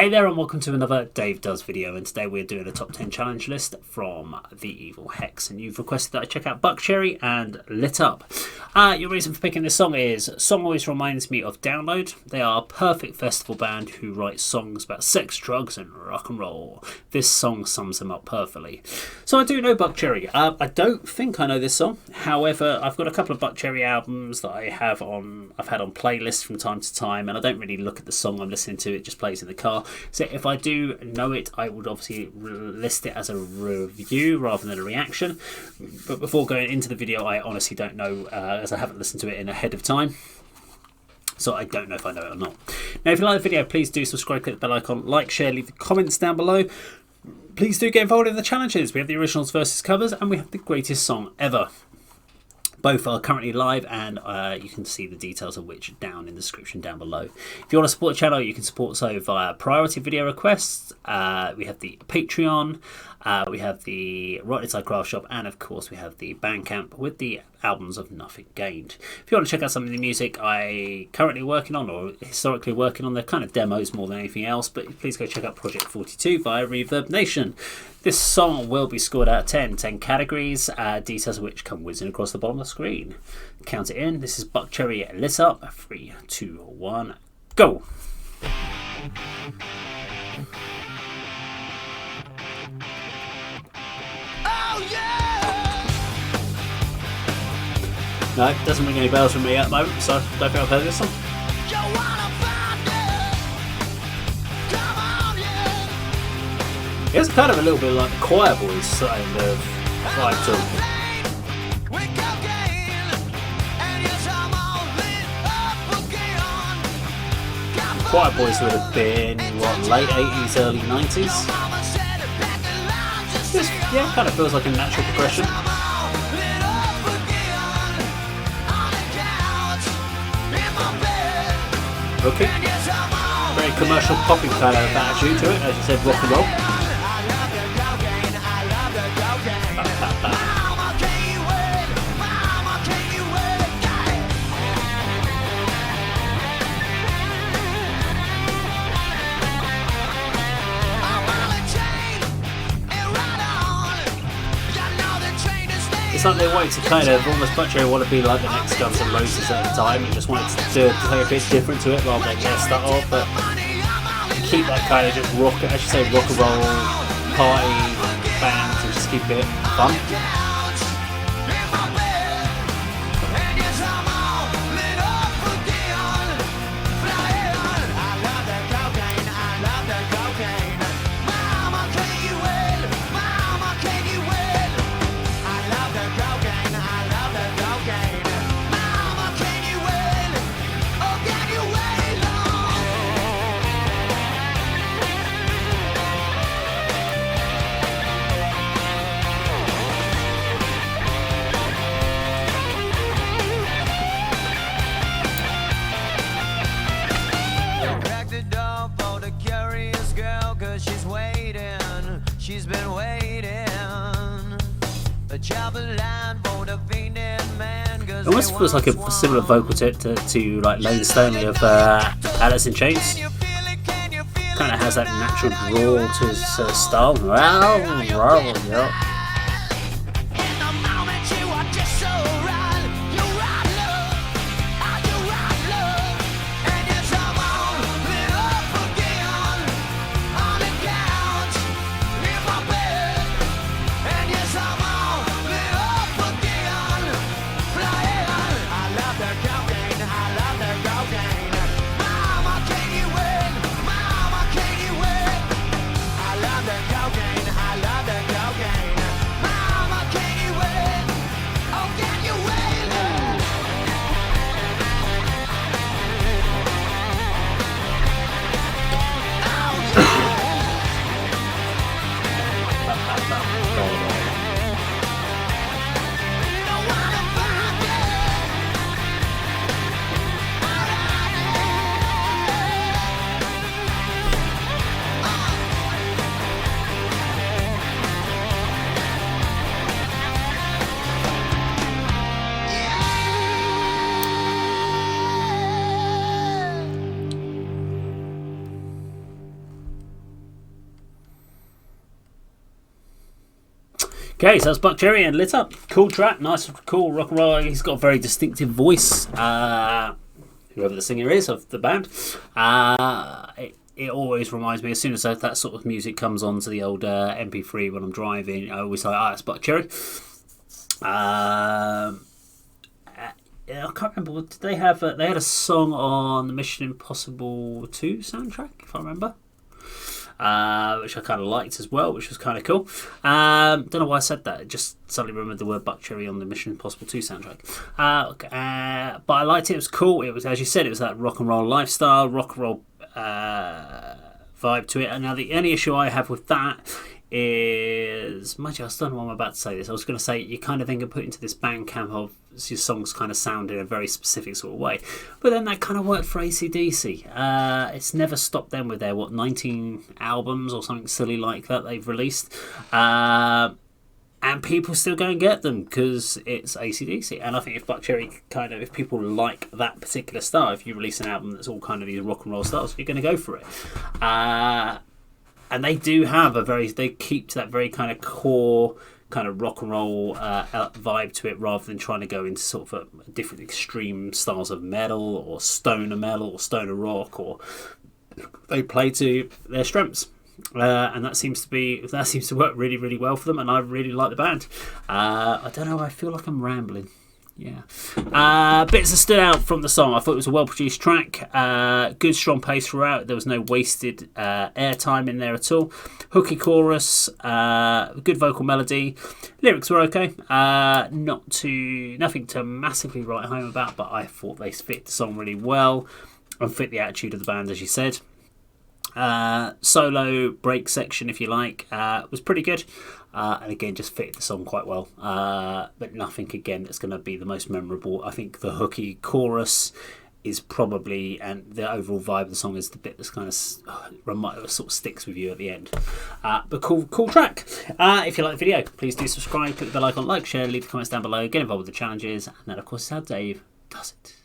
Hey there and welcome to another Dave Does video, and today we're doing a top 10 challenge list from The Evil Hex, and you've requested that I check out Buckcherry and Lit Up. Your reason for picking this song is song always reminds me of Download. They are a perfect festival band who write songs about sex, drugs and rock and roll. This song sums them up perfectly. So I do know Buckcherry. I don't think I know this song. However, I've got a couple of Buckcherry albums that I've had on playlists from time to time, and I don't really look at the song I'm listening to, it just plays in the car. So if I do know it, I would obviously list it as a review rather than a reaction. But before going into the video, I honestly don't know, as I haven't listened to it in ahead of time. So I don't know if I know it or not. Now, if you like the video, please do subscribe, click the bell icon, like, share, leave the comments down below. Please do get involved in the challenges. We have the originals versus covers, and we have the greatest song ever. Both are currently live, and you can see the details of which down in the description down below. If you want to support the channel, you can support so via priority video requests. We have the Patreon, we have the Right Inside Craft Shop, and of course we have the Bandcamp with the albums of Nothing Gained. If you want to check out some of the music I currently working on or historically working on, they're kind of demos more than anything else, but please go check out Project 42 via Reverb Nation. This song will be scored out of 10 categories, details of which come whizzing across the bottom of the screen. Count it in. This is Buckcherry Lit Up. 3, 2, 1, go! Oh yeah! No, it doesn't ring any bells for me at the moment, so I don't think I've heard this song. It's kind of a little bit like the Choir Boys kind of vibe to them. Choir Boys would have been, what, late 80s, early 90s? Just, yeah, kind of feels like a natural progression. Okay. Very commercial popping kind of attitude to it, as you said, rock and roll. It's like they wanted to kind of almost Buckcherry want to be like the next Guns N' Roses at the time and just wanted to do something a bit different to it rather than their style, but keep that kind of just rock, as you say, rock and roll party band and just keep it fun. She's been waiting. It almost feels like a similar vocal to like Lane Stoney of Alice in Chains. Kind of has that natural drawl to his style. Yeah. Okay, so that's Buckcherry and Lit Up. Cool track, nice, cool rock and roll. He's got a very distinctive voice. Whoever the singer is of the band. It always reminds me, as soon as that sort of music comes onto the old MP3 when I'm driving, I always say, it's Buckcherry. I can't remember. Did they have? They had a song on the Mission Impossible 2 soundtrack, if I remember, which I kind of liked as well, which was kind of cool. Don't know why I said that. I just suddenly remembered the word Buckcherry on the Mission Impossible 2 soundtrack. But I liked it. It was cool. It was, as you said, it was that rock and roll lifestyle, rock and roll vibe to it. And now the only issue I have with that is, mind you, I don't know why I'm about to say this. I was going to say you kind of then get put into this band camp of your songs kind of sound in a very specific sort of way, but then that kind of worked for AC/DC. It's never stopped them with their 19 albums or something silly like that they've released, and people still go and get them because it's AC/DC. And I think if Buckcherry if people like that particular style, if you release an album that's all kind of these rock and roll styles, you're going to go for it. And they do have they keep to that very kind of core kind of rock and roll vibe to it, rather than trying to go into sort of a different extreme styles of metal or stoner rock, or they play to their strengths. And that seems to work really, really well for them, and I really like the band. I don't know, I feel like I'm rambling. Yeah. Bits that stood out from the song. I thought it was a well-produced track. Good, strong pace throughout. There was no wasted airtime in there at all. Hooky chorus. Good vocal melody. Lyrics were okay. Nothing to massively write home about, but I thought they fit the song really well and fit the attitude of the band, as you said. Solo break section, if you like, was pretty good, and again just fitted the song quite well, but nothing again that's going to be the most memorable. I think the hooky chorus is probably, and the overall vibe of the song is the bit that's kind of sort of sticks with you at the end. But cool track. If you like the video, please do subscribe, click the bell icon, like, share, leave the comments down below, get involved with the challenges, and that of course is how Dave does it.